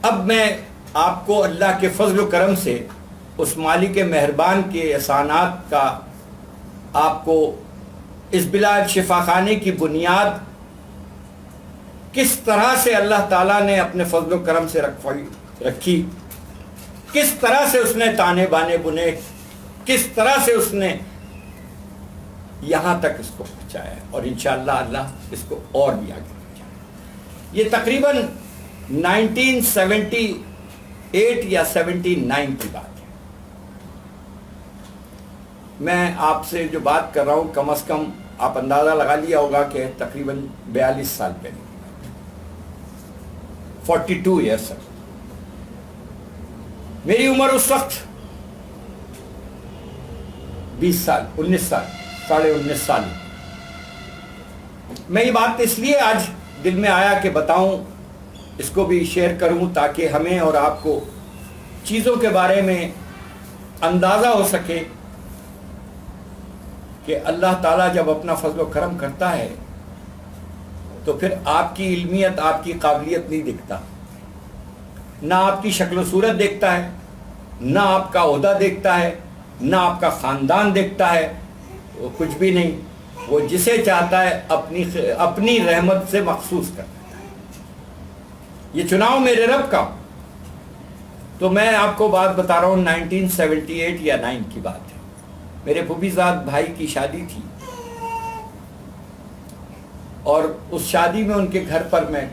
اب میں آپ کو اللہ کے فضل و کرم سے اس مالک مہربان کے احسانات کا آپ کو اس بلاد شفا خانے کی بنیاد کس طرح سے اللہ تعالیٰ نے اپنے فضل و کرم سے رکھی، کس طرح سے اس نے تانے بانے بنے، کس طرح سے اس نے یہاں تک اس کو پہنچایا، اور انشاءاللہ اللہ اس کو اور بھی آگے پہنچائے۔ یہ تقریباً 1978 یا 79 کی بات ہے۔ میں آپ سے جو بات کر رہا ہوں کم از کم آپ اندازہ لگا لیا ہوگا کہ تقریباً 42 سال پہلے، 42 ایئرس۔ میری عمر اس وقت 20 سال، 19 سال، 19.5 سال۔ میں یہ بات اس لیے آج دل میں آیا کہ بتاؤں، اس کو بھی شیئر کروں تاکہ ہمیں اور آپ کو چیزوں کے بارے میں اندازہ ہو سکے کہ اللہ تعالیٰ جب اپنا فضل و کرم کرتا ہے تو پھر آپ کی علمیت، آپ کی قابلیت نہیں دیکھتا، نہ آپ کی شکل و صورت دیکھتا ہے، نہ آپ کا عہدہ دیکھتا ہے، نہ آپ کا خاندان دیکھتا ہے، وہ کچھ بھی نہیں۔ وہ جسے چاہتا ہے اپنی رحمت سے مخصوص کر دیتا ہے۔ یہ چناؤ میرے رب کا۔ تو میں آپ کو بات بتا رہا ہوں 1978 یا 9 کی بات ہے۔ میرے پھوپھی زاد بھائی کی شادی تھی، اور اس شادی میں ان کے گھر پر میں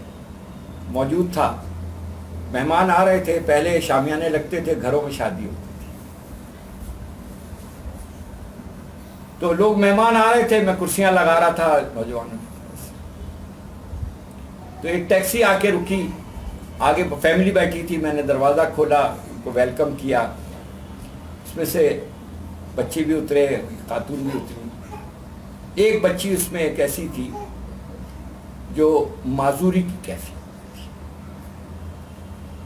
موجود تھا۔ مہمان آ رہے تھے، پہلے شامیانے لگتے تھے، گھروں میں شادی ہوتی تھی، تو لوگ مہمان آ رہے تھے، میں کرسیاں لگا رہا تھا نوجوانوں کی طرف سے۔ تو ایک ٹیکسی آ کے رکی، آگے فیملی بیٹھی تھی، میں نے دروازہ کھولا، ان کو ویلکم کیا۔ اس میں سے بچے بھی اترے، خاتون بھی اتری۔ ایک بچی اس میں ایک ایسی تھی جو معذوری کی کیفیت تھی،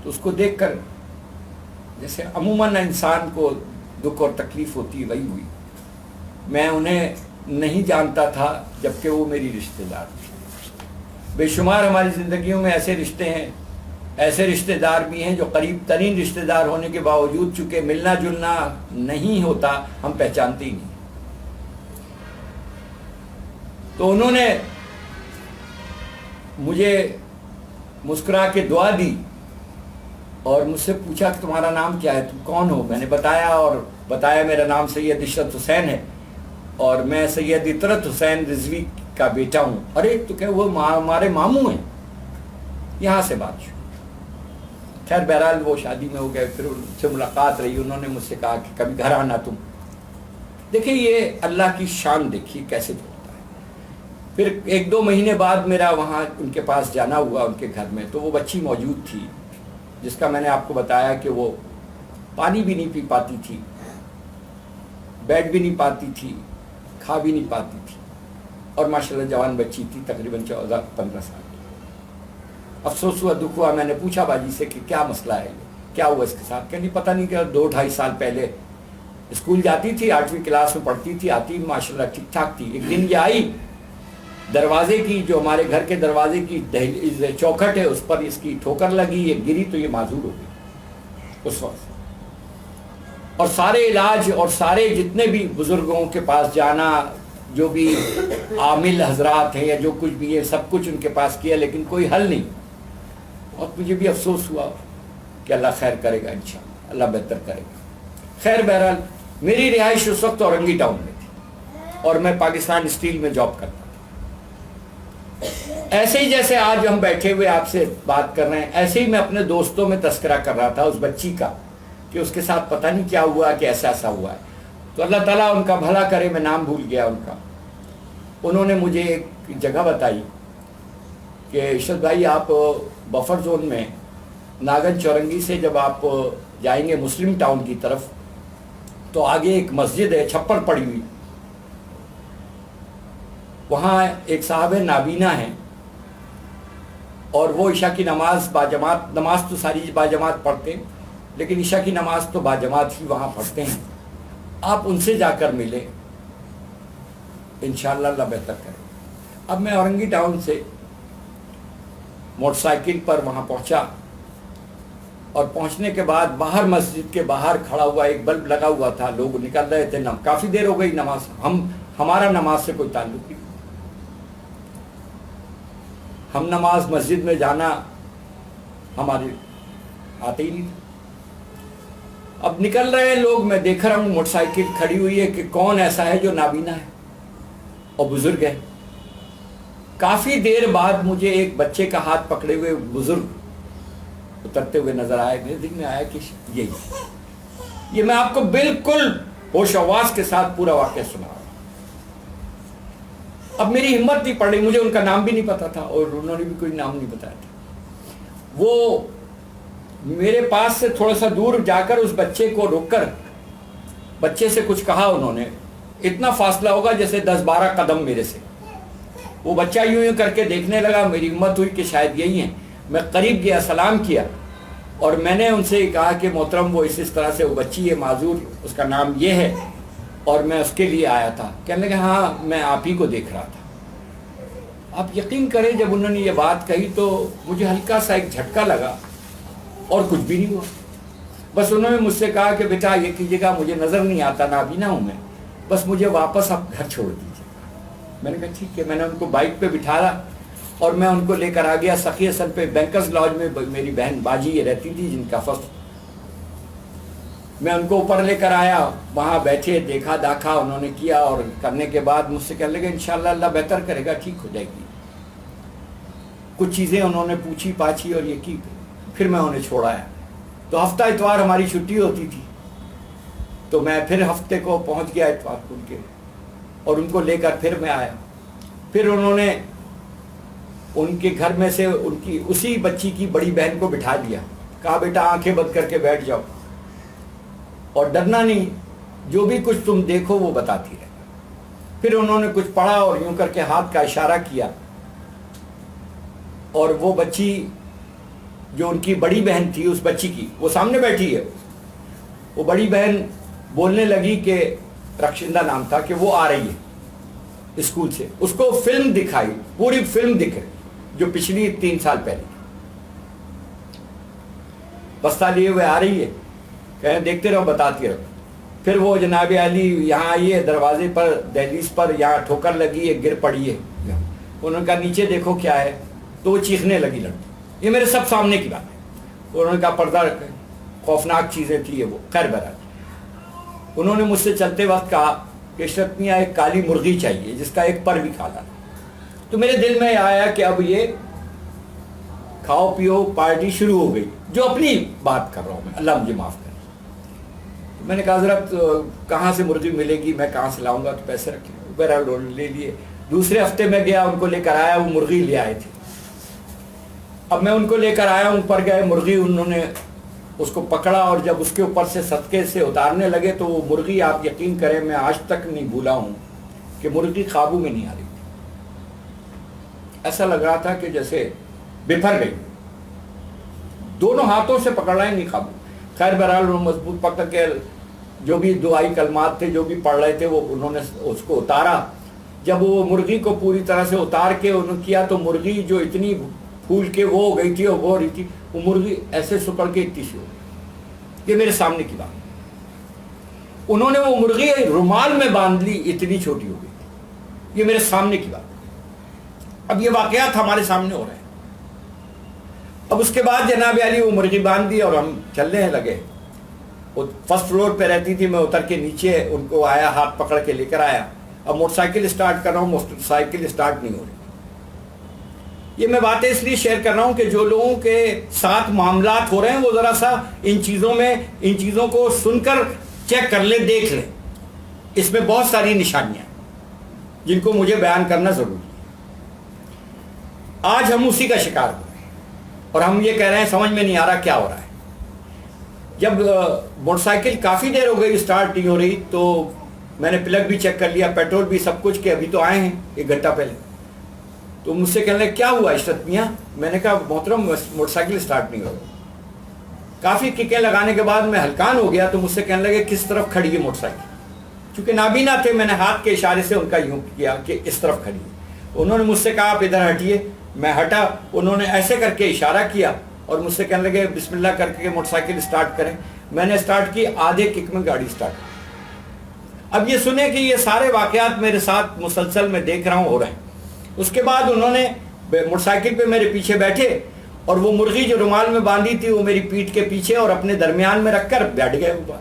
تو اس کو دیکھ کر جیسے عموماً انسان کو دکھ اور تکلیف ہوتی ہے وہی ہوئی۔ میں انہیں نہیں جانتا تھا جبکہ وہ میری رشتہ دار تھی۔ بے شمار ہماری زندگیوں میں ایسے رشتے ہیں، ایسے رشتہ دار بھی ہیں جو قریب ترین رشتہ دار ہونے کے باوجود چونکہ ملنا جلنا نہیں ہوتا، ہم پہچانتے ہی نہیں۔ تو انہوں نے مجھے مسکرا کے دعا دی اور مجھ سے پوچھا کہ تمہارا نام کیا ہے، تم کون ہو؟ میں نے بتایا، اور بتایا میرا نام سید عشرت حسین ہے اور میں سید عطرت حسین رضوی کا بیٹا ہوں۔ ارے تو کہ وہ ہمارے ماموں ہیں۔ یہاں سے بات شروع۔ خیر بہرحال وہ شادی میں ہو گئے، پھر ان سے ملاقات رہی، انہوں نے مجھ سے کہا کہ کبھی گھر آنا تم۔ دیکھیں یہ اللہ کی شان دیکھیے کیسے جوڑتا ہے۔ پھر 1-2 مہینے بعد میرا وہاں ان کے پاس جانا ہوا، ان کے گھر میں، تو وہ بچی موجود تھی جس کا میں نے آپ کو بتایا کہ وہ پانی بھی نہیں پی پاتی تھی، بیٹھ بھی نہیں پاتی تھی، کھا بھی نہیں پاتی تھی، اور ماشاءاللہ جوان بچی تھی، تقریباً 14-15 سال کی۔ افسوس ہوا، دکھ ہوا۔ میں نے پوچھا باجی سے کہ کیا مسئلہ ہے، کیا ہوا اس کے ساتھ؟ کہ نہیں پتہ نہیں، کہ 2-2.5 سال پہلے اسکول جاتی تھی، 8ویں کلاس میں پڑھتی تھی، آتی ماشاءاللہ ٹھیک ٹھاک تھی۔ ایک دن یہ آئی، دروازے کی جو ہمارے گھر کے دروازے کی چوکھٹ ہے اس پر اس کی ٹھوکر لگی، یہ گری تو یہ معذور ہو گئی اس وقت۔ اور سارے علاج اور سارے جتنے بھی بزرگوں کے پاس جانا، جو بھی عامل حضرات ہیں یا جو کچھ بھی ہے، سب کچھ ان کے پاس کیا، لیکن کوئی حل نہیں۔ اور مجھے بھی افسوس ہوا کہ اللہ خیر کرے گا، انشاءاللہ اللہ بہتر کرے گا۔ خیر بہرحال میری رہائش اس وقت اورنگی ٹاؤن میں تھی اور میں پاکستان اسٹیل میں جاب کرتا تھا۔ ایسے ہی جیسے آج ہم بیٹھے ہوئے آپ سے بات کر رہے ہیں، ایسے ہی میں اپنے دوستوں میں تذکرہ کر رہا تھا اس بچی کا کہ اس کے ساتھ پتہ نہیں کیا ہوا کہ ایسا ایسا ہوا ہے۔ تو اللہ تعالیٰ ان کا بھلا کرے، میں نام بھول گیا ان کا۔ انہوں نے مجھے ایک جگہ بتائی کہ عشرت بھائی آپ بفر زون میں ناگن چورنگی سے جب آپ جائیں گے مسلم ٹاؤن کی طرف تو آگے ایک مسجد ہے چھپڑ پڑی ہوئی، وہاں ایک صاحب نابینا ہیں اور وہ عشاء کی نماز باجماعت، نماز تو ساری باجماعت پڑھتے ہیں لیکن عشاء کی نماز تو باجماعت ہی وہاں پڑھتے ہیں، آپ ان سے جا کر ملیں، انشاءاللہ اللہ بہتر کرے۔ اب میں اورنگی ٹاؤن سے موٹر سائیکل پر وہاں پہنچا اور پہنچنے کے بعد باہر مسجد کے باہر کھڑا ہوا ایک بلب لگا ہوا تھا, لوگ نکل رہے تھے, کافی دیر ہو گئی نماز, ہمارا نماز سے کوئی تعلق نہیں, ہم نماز مسجد میں جانا ہمارے آتے ہی نہیں تھے. اب نکل رہے ہیں لوگ, میں دیکھ رہا ہوں موٹر سائیکل کھڑی ہوئی ہے کہ کون ایسا ہے جو نابینا ہے اور بزرگ ہے. کافی دیر بعد مجھے ایک بچے کا ہاتھ پکڑے ہوئے بزرگ اترتے ہوئے نظر آئے. میرے دل میں آیا کہ یہ میں آپ کو بالکل ہوش آواز کے ساتھ پورا واقعہ سنا رہا ہوں. اب میری ہمت نہیں پڑ رہی, مجھے ان کا نام بھی نہیں پتا تھا اور انہوں نے بھی کوئی نام نہیں بتایا تھا. وہ میرے پاس سے تھوڑا سا دور جا کر اس بچے کو روک کر بچے سے کچھ کہا انہوں نے, اتنا فاصلہ ہوگا جیسے 10-12 قدم میرے سے. وہ بچہ یوں کر کے دیکھنے لگا, میری ہمت ہوئی کہ شاید یہی ہیں. میں قریب گیا, سلام کیا اور میں نے ان سے کہا کہ محترم وہ اس طرح سے وہ بچی ہے معذور, اس کا نام یہ ہے اور میں اس کے لیے آیا تھا. کہنے لگا ہاں میں آپ ہی کو دیکھ رہا تھا. آپ یقین کریں جب انہوں نے یہ بات کہی تو مجھے ہلکا سا ایک جھٹکا لگا اور کچھ بھی نہیں ہوا. بس انہوں نے مجھ سے کہا کہ بیٹا یہ کیجیے گا, مجھے نظر نہیں آتا, نابینا ہوں میں, بس مجھے واپس آپ گھر چھوڑ دیجیے. میں نے کہا ٹھیک ہے. میں نے ان کو بائک پہ بٹھایا اور میں ان کو لے کر آ گیا سخی حسن پہ. بینکرز لاج میں میری بہن باجی رہتی تھی جن کا فرسٹ. میں ان کو اوپر لے کر آیا, وہاں بیٹھے, دیکھا داکھا انہوں نے کیا اور کرنے کے بعد مجھ سے کہنے لگے انشاءاللہ اللہ بہتر کرے گا, ٹھیک ہو جائے گی. کچھ چیزیں انہوں نے پوچھی پاچھی اور یہ کی, پھر میں انہیں چھوڑایا. تو ہفتہ اتوار ہماری چھٹی ہوتی تھی تو میں پھر ہفتے کو پہنچ گیا اتوار کو ان کے, اور ان کو لے کر پھر میں آیا. پھر انہوں نے ان کے گھر میں سے ان کی اسی بچی کی بڑی بہن کو بٹھا دیا, کہا بیٹا آنکھیں بند کر کے بیٹھ جاؤ اور ڈرنا نہیں, جو بھی کچھ تم دیکھو وہ بتاتی رہے. پھر انہوں نے کچھ پڑھا اور یوں کر کے ہاتھ کا اشارہ کیا اور وہ بچی جو ان کی بڑی بہن تھی, اس بچی کی, وہ سامنے بیٹھی ہے, وہ بڑی بہن بولنے لگی کہ رخشندہ نام تھا, کہ وہ آ رہی ہے اسکول سے. اس کو فلم دکھائی, پوری فلم دکھے جو پچھلی 3 سال پہلے, بستہ لیے ہوئے آ رہی ہے, کہیں دیکھتے رہو بتاتی رہو. پھر وہ جناب علی یہاں آئی ہے, دروازے پر دہلیز پر یہاں ٹھوکر لگی ہے, گر پڑی ہے. انہوں نے کہا نیچے دیکھو کیا ہے, تو وہ چیخنے لگی لڑکی. یہ میرے سب سامنے کی بات ہے. انہوں نے کہا پردہ رکھے, خوفناک چیزیں تھی یہ وہ. خیر بہرحال انہوں نے مجھ سے چلتے وقت کہا کہ اشرف میاں ایک کالی مرغی چاہیے جس کا ایک پر بھی کالا. تو میرے دل میں آیا کہ اب یہ کھاؤ پیو پارٹی شروع ہو گئی, جو اپنی بات کر رہا ہوں میں, اللہ مجھے معاف کرے. تو میں نے کہا حضرت کہاں سے مرغی ملے گی, میں کہاں سے لاؤں گا, تو پیسے رکھے. بہرحال لے لیے. دوسرے ہفتے میں گیا, ان کو لے کر آیا, وہ مرغی لے آئے تھے. اب میں ان کو لے کر آیا, اوپر گئے, مرغی انہوں نے اس کو پکڑا اور جب اس کے اوپر سے صدقے سے اتارنے لگے تو وہ مرغی, آپ یقین کریں میں آج تک نہیں بھولا ہوں کہ مرغی قابو میں نہیں آ رہی تھی. ایسا لگ رہا تھا کہ جیسے بفر گئی, دونوں ہاتھوں سے پکڑ رہے ہیں, نہیں قابو. خیر بہرحال مضبوط پکڑ کے جو بھی دعائی کلمات تھے جو بھی پڑھ رہے تھے وہ انہوں نے اس کو اتارا. جب وہ مرغی کو پوری طرح سے اتار کے انہوں نے کیا تو مرغی جو اتنی پھول کے وہ ہو گئی تھی اور وہ ہو رہی تھی, وہ مرغی ایسے سکڑ کے اتنی سی ہو گئی. یہ میرے سامنے کی بات. انہوں نے وہ مرغی رومال میں باندھ لی, اتنی چھوٹی ہو گئی تھی. یہ میرے سامنے کی بات. اب یہ واقعات ہمارے سامنے ہو رہے ہیں. اب اس کے بعد جناب علی وہ مرغی باندھ دی اور ہم چلنے لگے. وہ فرسٹ فلور پہ رہتی تھی, میں اتر کے نیچے ان کو آیا, ہاتھ پکڑ کے لے کر آیا. اب موٹر سائیکل اسٹارٹ کر رہا ہوں, موٹر سائیکل اسٹارٹ نہیں ہو رہی. یہ میں باتیں اس لیے شیئر کر رہا ہوں کہ جو لوگوں کے ساتھ معاملات ہو رہے ہیں وہ ذرا سا ان چیزوں کو سن کر چیک کر لیں, دیکھ لیں. اس میں بہت ساری نشانیاں ہیں جن کو مجھے بیان کرنا ضروری ہے. آج ہم اسی کا شکار ہو رہے ہیں اور ہم یہ کہہ رہے ہیں سمجھ میں نہیں آ رہا کیا ہو رہا ہے. جب موٹر سائیکل کافی دیر ہو گئی اسٹارٹ نہیں ہو رہی تو میں نے پلگ بھی چیک کر لیا, پیٹرول بھی, سب کچھ, کہ ابھی تو آئے ہیں 1 گھنٹہ پہلے. تو مجھ سے کہنے لگے کیا ہوا اشرف میاں. میں نے کہا محترم موٹر سائیکل اسٹارٹ نہیں ہو رہا. کافی ککیں لگانے کے بعد میں ہلکان ہو گیا تو مجھ سے کہنے لگے کس طرف کھڑی ہے موٹر سائیکل. چونکہ نابینا تھے میں نے ہاتھ کے اشارے سے ان کا یوں کیا کہ اس طرف کھڑی ہے. انہوں نے مجھ سے کہا آپ ادھر ہٹیے. میں ہٹا, انہوں نے ایسے کر کے اشارہ کیا اور مجھ سے کہنے لگے بسم اللہ کر کے موٹر سائیکل اسٹارٹ کریں. میں نے اسٹارٹ کی, آدھے کک میں گاڑی اسٹارٹ. اب یہ سنیں کہ یہ سارے واقعات میرے ساتھ مسلسل میں دیکھ رہا ہوں ہو رہے ہیں. اس کے بعد انہوں نے موٹر سائیکل پہ میرے پیچھے بیٹھے اور وہ مرغی جو رومال میں باندھی تھی وہ میری پیٹھ کے پیچھے اور اپنے درمیان میں رکھ کر بیٹھ گئے اوپر.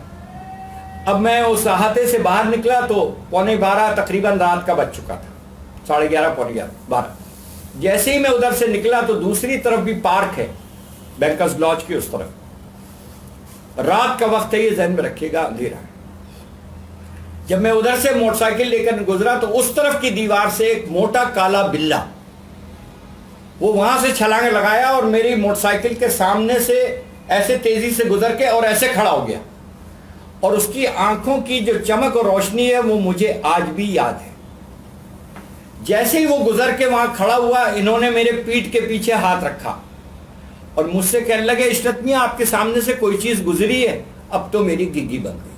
اب میں اس احاطے سے باہر نکلا تو 11:15 تقریباً رات کا بج چکا تھا, 11:30 پونے 12. جیسے ہی میں ادھر سے نکلا تو دوسری طرف بھی پارک ہے بینکرز لاج کی اس طرف. رات کا وقت ہے, یہ ذہن میں رکھیے گا, اندھیرا ہے. جب میں ادھر سے موٹر سائیکل لے کر گزرا تو اس طرف کی دیوار سے ایک موٹا کالا بلّا وہ وہاں سے چھلانگ لگایا اور میری موٹر سائیکل کے سامنے سے ایسے تیزی سے گزر کے اور ایسے کھڑا ہو گیا. اور اس کی آنکھوں کی جو چمک اور روشنی ہے وہ مجھے آج بھی یاد ہے. جیسے ہی وہ گزر کے وہاں کھڑا ہوا, انہوں نے میرے پیٹھ کے پیچھے ہاتھ رکھا اور مجھ سے کہنے لگے عشرت میاں آپ کے سامنے سے کوئی چیز گزری ہے؟ اب تو میری گگی بن گئی.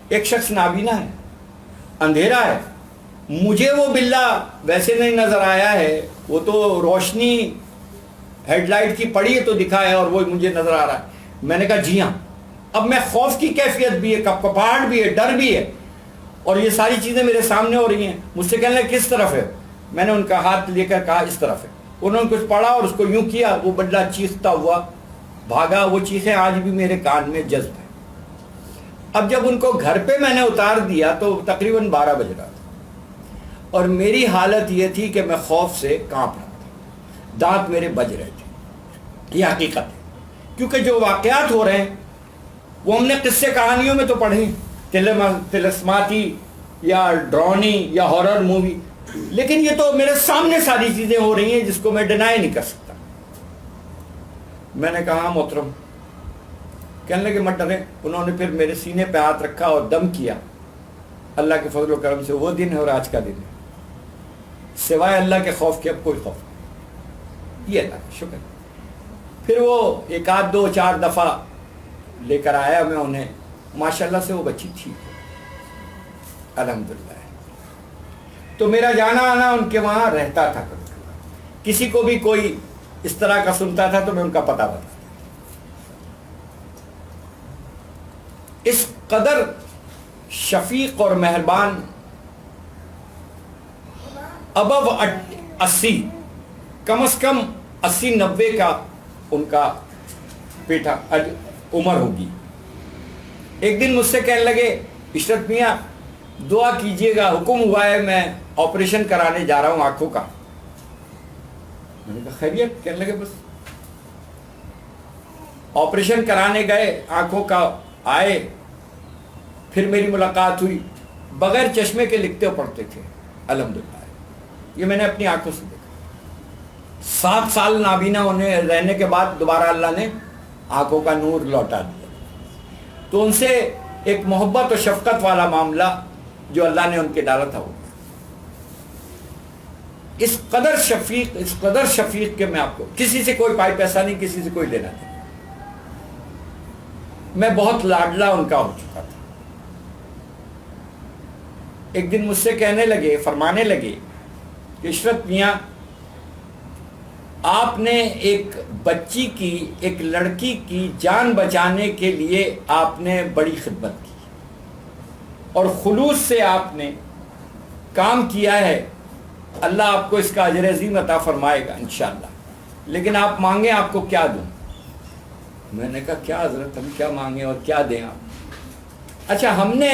ایک شخص نابینا ہے, اندھیرا ہے, مجھے وہ بلّا ویسے نہیں نظر آیا ہے, وہ تو روشنی ہیڈ لائٹ کی پڑی ہے تو دکھا ہے اور وہ مجھے نظر آ رہا ہے. میں نے کہا جی ہاں. اب میں خوف کی کیفیت بھی ہے, کپکپاہٹ بھی ہے, ڈر بھی ہے, اور یہ ساری چیزیں میرے سامنے ہو رہی ہیں. مجھ سے کہنے لگے کس طرف ہے؟ میں نے ان کا ہاتھ لے کر کہا اس طرف ہے. انہوں نے کچھ پڑھا اور اس کو یوں کیا, وہ بلّا چیختا ہوا بھاگا. وہ چیخیں آج بھی میرے کان میں جذب ہیں. اب جب ان کو گھر پہ میں نے اتار دیا تو تقریباً 12 بج رہا تھا اور میری حالت یہ تھی کہ میں خوف سے کانپ رہا تھا, دانت میرے بج رہے تھے. یہ حقیقت ہے, کیونکہ جو واقعات ہو رہے ہیں وہ ہم نے قصے کہانیوں میں تو پڑھے, طلسماتی یا ڈرونی یا ہارر مووی, لیکن یہ تو میرے سامنے ساری چیزیں ہو رہی ہیں جس کو میں ڈینائی نہیں کر سکتا. میں نے کہا محترم. کہنے لگے مت ڈریں. انہوں نے پھر میرے سینے پہ ہاتھ رکھا اور دم کیا. اللہ کے فضل و کرم سے وہ دن ہے اور آج کا دن ہے, سوائے اللہ کے خوف کے اب کوئی خوف نہیں. یہ اللہ کا شکر. پھر وہ 1 آدھ 2 4 دفعہ لے کر آیا میں انہیں. ماشاءاللہ سے وہ بچی تھی الحمدللہ. تو میرا جانا آنا ان کے وہاں رہتا تھا. کسی کو بھی کوئی اس طرح کا سنتا تھا تو میں ان کا پتہ بتا. اس قدر شفیق اور مہربان, ابو 80 کم از کم 80-90 کا ان کا بیٹا عمر ہوگی. ایک دن مجھ سے کہنے لگے عشرت میاں دعا کیجئے گا, حکم ہوا ہے میں آپریشن کرانے جا رہا ہوں آنکھوں کا. میں نے کہا خیریت؟ کہنے لگے بس. آپریشن کرانے گئے, آنکھوں کا آئے, پھر میری ملاقات ہوئی. بغیر چشمے کے لکھتے پڑھتے تھے الحمدللہ. یہ میں نے اپنی آنکھوں سے دیکھا. 7 سال نابینا ہونے رہنے کے بعد دوبارہ اللہ نے آنکھوں کا نور لوٹا دیا. تو ان سے ایک محبت و شفقت والا معاملہ جو اللہ نے ان کے ڈالا تھا وہ اس قدر شفیق کہ میں آپ کو کسی سے کوئی پائی پیسہ نہیں, کسی سے کوئی لینا نہیں. میں بہت لاڈلا ان کا ہو چکا تھا. ایک دن مجھ سے کہنے لگے, فرمانے لگے کہ عشرت میاں آپ نے ایک بچی کی, ایک لڑکی کی جان بچانے کے لیے آپ نے بڑی خدمت کی اور خلوص سے آپ نے کام کیا ہے. اللہ آپ کو اس کا اجر عظیم عطا فرمائے گا انشاءاللہ. لیکن آپ مانگیں آپ کو کیا دوں؟ میں نے کہا کیا حضرت, ہم کیا مانگیں اور کیا دیں آپ؟ اچھا, ہم نے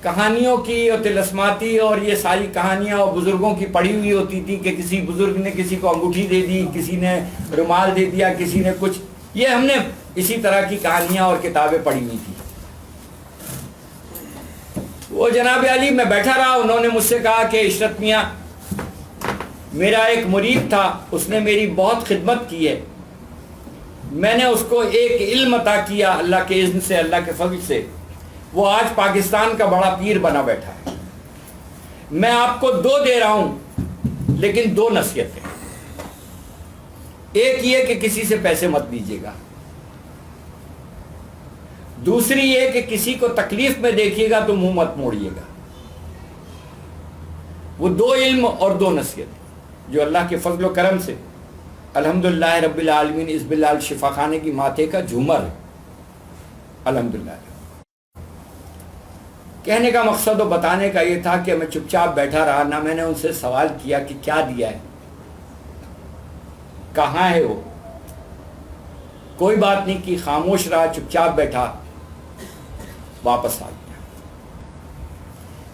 کہانیوں کی اور طلسماتی اور یہ ساری کہانیاں اور بزرگوں کی پڑھی ہوئی ہوتی تھی کہ کسی بزرگ نے کسی کو انگوٹھی دے دی, کسی نے رومال دے دیا, کسی نے کچھ. یہ ہم نے اسی طرح کی کہانیاں اور کتابیں پڑھی ہوئی تھی. وہ جناب علی میں بیٹھا رہا. انہوں نے مجھ سے کہا کہ عشرت میاں میرا ایک مرید تھا, اس نے میری بہت خدمت کی ہے, میں نے اس کو ایک علم عطا کیا اللہ کے اذن سے, اللہ کے فضل سے. وہ آج پاکستان کا بڑا پیر بنا بیٹھا ہے. میں آپ کو 2 دے رہا ہوں, لیکن 2 نصیحتیں. ایک یہ کہ کسی سے پیسے مت لیجیے گا. دوسری یہ کہ کسی کو تکلیف میں دیکھیے گا تو منہ مت موڑیے گا. وہ 2 علم اور 2 نصیحتیں جو اللہ کے فضل و کرم سے الحمدللہ رب العالمین اس بلال شفا خانے کی ماتھے کا جھومر ہے، الحمدللہ۔ کہنے کا مقصد و بتانے کا یہ تھا کہ میں چپ چاپ بیٹھا رہا، نہ میں نے ان سے سوال کیا کہ کیا دیا ہے، کہاں ہے وہ، کوئی بات نہیں کی، خاموش رہا، چپ چاپ بیٹھا، واپس آ گیا۔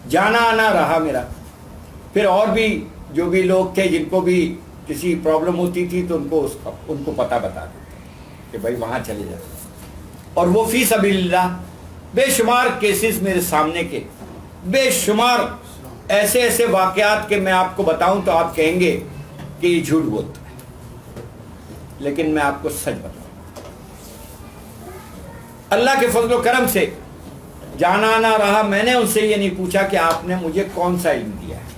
جانا آنا رہا میرا۔ پھر اور بھی جو بھی لوگ تھے جن کو بھی کسی پرابلم ہوتی تھی تو ان کو پتہ بتا دیتے کہ بھائی وہاں چلے جاتے، اور وہ فی سبیل اللہ بے شمار کیسز میرے سامنے کے، بے شمار ایسے ایسے واقعات کہ میں آپ کو بتاؤں تو آپ کہیں گے کہ یہ جھوٹ بولتا ہے، لیکن میں آپ کو سچ بتاؤں، اللہ کے فضل و کرم سے جانا آنا رہا۔ میں نے ان سے یہ نہیں پوچھا کہ آپ نے مجھے کون سا علم دیا ہے،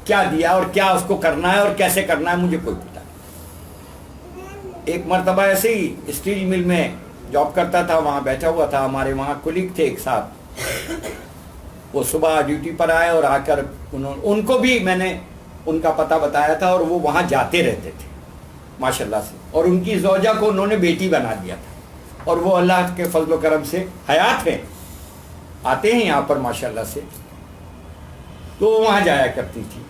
کیا دیا اور کیا اس کو کرنا ہے اور کیسے کرنا ہے، مجھے کوئی پتہ نہیں۔ ایک مرتبہ ایسے ہی اسٹیل مل میں جاب کرتا تھا، وہاں بیٹھا ہوا تھا، ہمارے وہاں کولیگ تھے ایک ساتھ، وہ صبح ڈیوٹی پر آئے اور آ کر ان کو بھی میں نے ان کا پتہ بتایا تھا، اور وہ وہاں جاتے رہتے تھے ماشاءاللہ سے، اور ان کی زوجہ کو انہوں نے بیٹی بنا دیا تھا، اور وہ اللہ کے فضل و کرم سے حیات ہیں، آتے ہیں یہاں پر ماشاءاللہ سے، تو وہاں جایا کرتی تھی،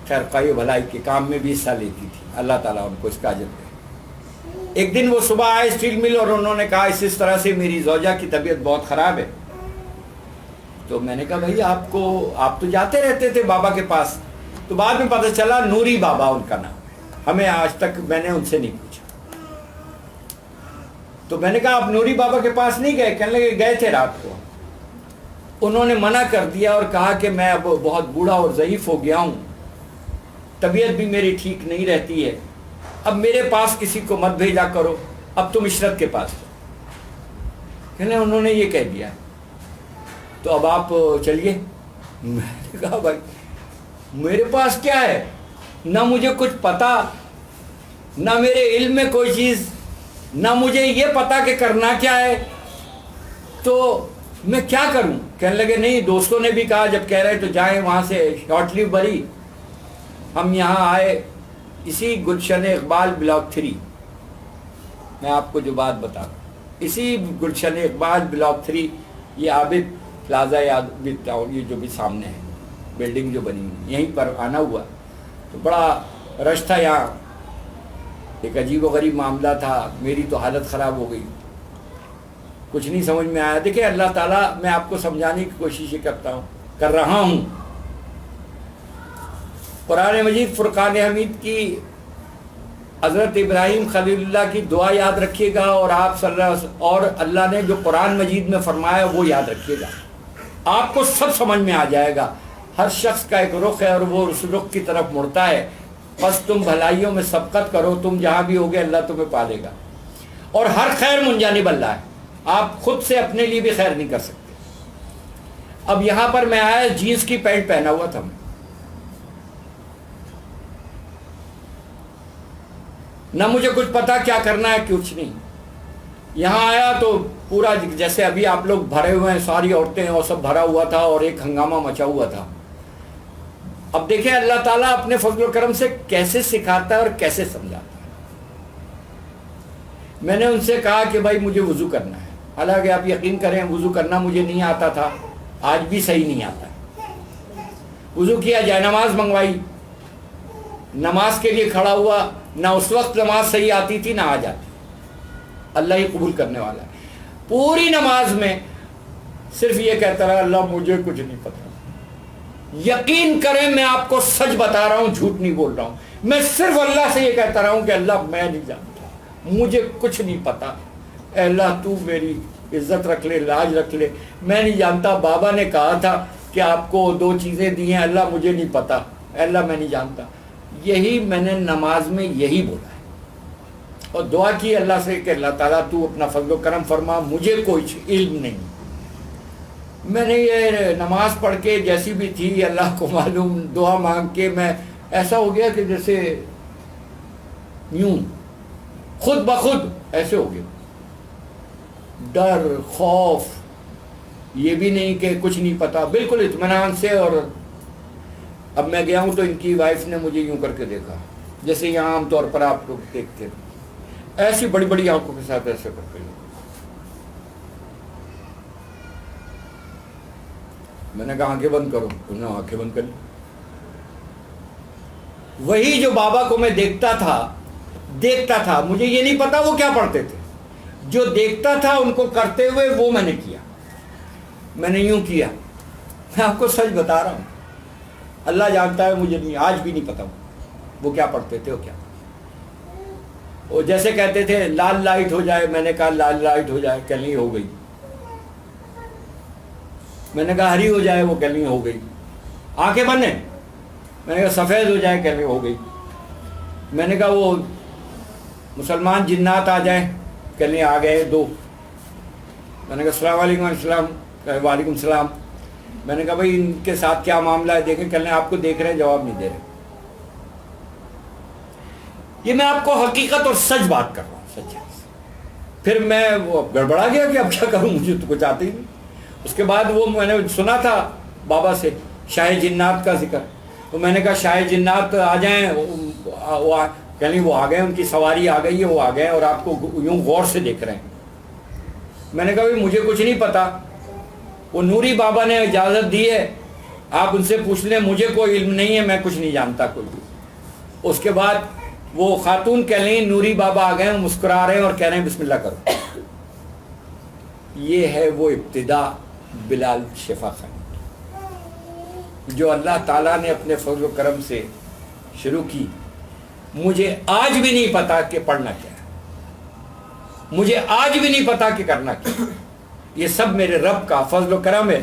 خیر خواہی بھلائی کے کام میں بھی حصہ لیتی تھی، اللہ تعالیٰ ان کو اس کا اجر دے۔ ایک دن وہ صبح آئے اسٹیل مل، اور انہوں نے کہا اس طرح سے میری زوجہ کی طبیعت بہت خراب ہے۔ تو میں نے کہا بھائی آپ تو جاتے رہتے تھے بابا کے پاس، تو بعد میں پتہ چلا نوری بابا ان کا نام ہے، ہمیں آج تک میں نے ان سے نہیں پوچھا۔ تو میں نے کہا آپ نوری بابا کے پاس نہیں گئے؟ کہنے لگے گئے تھے رات کو۔ انہوں نے منع کر دیا اور کہا کہ میں اب بہت بوڑھا اور ضعیف ہو گیا ہوں، طبیعت بھی میری ٹھیک نہیں رہتی ہے، اب میرے پاس کسی کو مت بھیجا کرو، اب تم عشرت کے پاس جاؤ۔ کہنے انہوں نے یہ کہہ دیا تو اب آپ چلیے۔ میں نے کہا بھائی میرے پاس کیا ہے، نہ مجھے کچھ پتا، نہ میرے علم میں کوئی چیز، نہ مجھے یہ پتا کہ کرنا کیا ہے، تو میں کیا کروں؟ کہنے لگے نہیں، دوستوں نے بھی کہا جب کہہ رہے تو جائیں وہاں سے، شارٹ لیو بری۔ ہم یہاں آئے اسی گلشن اقبال بلاک 3، میں آپ کو جو بات بتا رہا ہوں، اسی گلشن اقبال بلاک 3، یہ عابد پلازا یا عابد ٹاؤن، یہ جو بھی سامنے ہے بلڈنگ جو بنی ہوئی، یہیں پر آنا ہوا تو بڑا رش تھا یہاں، ایک عجیب و غریب معاملہ تھا، میری تو حالت خراب ہو گئی، کچھ نہیں سمجھ میں آیا۔ دیکھیں اللہ تعالیٰ، میں آپ کو سمجھانے کی کوشش کر رہا ہوں۔ قرآن مجید فرقان حمید کی حضرت ابراہیم خلیل اللہ کی دعا یاد رکھیے گا، اور آپ صلی اللہ علیہ وسلم اور اللہ نے جو قرآن مجید میں فرمایا وہ یاد رکھیے گا، آپ کو سب سمجھ میں آ جائے گا۔ ہر شخص کا ایک رخ ہے اور وہ اس رخ کی طرف مڑتا ہے، بس تم بھلائیوں میں سبقت کرو، تم جہاں بھی ہوگے اللہ تمہیں پالے گا، اور ہر خیر من جانب اللہ ہے، آپ خود سے اپنے لیے بھی خیر نہیں کر سکتے۔ اب یہاں پر میں آیا، جینس کی پینٹ پہنا ہوا تھا، نہ مجھے کچھ پتا کیا کرنا ہے، کچھ نہیں۔ یہاں آیا تو پورا جیسے ابھی آپ لوگ بھرے ہوئے ہیں، ساری عورتیں اور سب بھرا ہوا تھا، اور ایک ہنگامہ مچا ہوا تھا۔ اب دیکھیں اللہ تعالیٰ اپنے فضل و کرم سے کیسے سکھاتا ہے اور کیسے سمجھاتا ہے۔ میں نے ان سے کہا کہ بھائی مجھے وضو کرنا ہے، حالانکہ آپ یقین کریں وضو کرنا مجھے نہیں آتا تھا، آج بھی صحیح نہیں آتا۔ وضو کیا، جائے نماز منگوائی، نماز کے لیے کھڑا ہوا، نہ اس وقت نماز صحیح آتی تھی نہ آج آتی، اللہ ہی قبول کرنے والا ہے۔ پوری نماز میں صرف یہ کہتا رہا اللہ مجھے کچھ نہیں پتا۔ یقین کریں میں آپ کو سچ بتا رہا ہوں، جھوٹ نہیں بول رہا ہوں، میں صرف اللہ سے یہ کہتا رہا ہوں کہ اللہ میں نہیں جانتا، مجھے کچھ نہیں پتا، اے اللہ تو میری عزت رکھ لے، لاج رکھ لے، میں نہیں جانتا۔ بابا نے کہا تھا کہ آپ کو 2 چیزیں دی ہیں، اللہ مجھے نہیں پتا، اے اللہ میں نہیں جانتا۔ یہی میں نے نماز میں یہی بولا ہے، اور دعا کی اللہ سے کہ اللہ تعالیٰ تو اپنا فضل و کرم فرما، مجھے کوئی علم نہیں۔ میں نے یہ نماز پڑھ کے جیسی بھی تھی اللہ کو معلوم، دعا مانگ کے میں ایسا ہو گیا کہ جیسے یوں خود بخود ایسے ہو گیا، ڈر خوف، یہ بھی نہیں کہ کچھ نہیں پتا، بالکل اطمینان سے۔ اور اب میں گیا ہوں تو ان کی وائف نے مجھے یوں کر کے دیکھا، جیسے یہاں عام طور پر آپ لوگ دیکھتے ہیں ایسی بڑی بڑی آنکھوں کے ساتھ ایسے کرتے ہیں. میں نے کہا آنکھیں بند کرو, انہوں نے آنکھیں بند کر لی. وہی جو بابا کو میں دیکھتا تھا مجھے یہ نہیں پتا وہ کیا پڑھتے تھے, جو دیکھتا تھا ان کو کرتے ہوئے وہ میں نے کیا. میں نے یوں کیا, میں آپ کو سچ بتا رہا ہوں, اللہ جانتا ہے مجھے نہیں, آج بھی نہیں پتا وہ کیا پڑھتے تھے. وہ کیا, وہ جیسے کہتے تھے لال لائٹ ہو جائے, میں نے کہا لال لائٹ ہو جائے, کہنے ہو گئی. میں نے کہا ہری ہو جائے, وہ کہنے ہو گئی. آنکھیں بند ہیں, میں نے کہا سفید ہو جائے, کہنے ہو گئی. میں نے کہا وہ مسلمان جنات آ جائیں, کہنے آ گئے 2. میں نے کہا السلام علیکم. السلام, وعلیکم السلام. میں نے کہا بھائی ان کے ساتھ کیا معاملہ ہے, دیکھیں. کہنے آپ کو دیکھ رہے ہیں, جواب نہیں دے رہے. یہ میں آپ کو حقیقت اور سچ بات کر رہا ہوں, سچ ہے. پھر میں وہ گڑبڑا گیا کہ اب کیا کروں, مجھے تو کچھ آتے ہی نہیں. اس کے بعد وہ میں نے سنا تھا بابا سے شاہ جنات کا ذکر, تو میں نے کہا شاہ جنات آ جائیں. کہنے وہ آ گئے, ان کی سواری آ گئی ہے, وہ آ گئے اور آپ کو یوں غور سے دیکھ رہے ہیں. میں نے کہا بھائی مجھے کچھ نہیں پتا, وہ نوری بابا نے اجازت دی ہے, آپ ان سے پوچھ لیں, مجھے کوئی علم نہیں ہے, میں کچھ نہیں جانتا کوئی بھی. اس کے بعد وہ خاتون کہہ لیں نوری بابا آ گئے, مسکرا رہے ہیں اور کہہ رہے ہیں بسم اللہ کرو. یہ ہے وہ ابتدا بلال شفا خانی جو اللہ تعالیٰ نے اپنے فضل و کرم سے شروع کی. مجھے آج بھی نہیں پتا کہ پڑھنا کیا ہے, مجھے آج بھی نہیں پتا کہ کرنا کیا. یہ سب میرے رب کا فضل و کرم ہے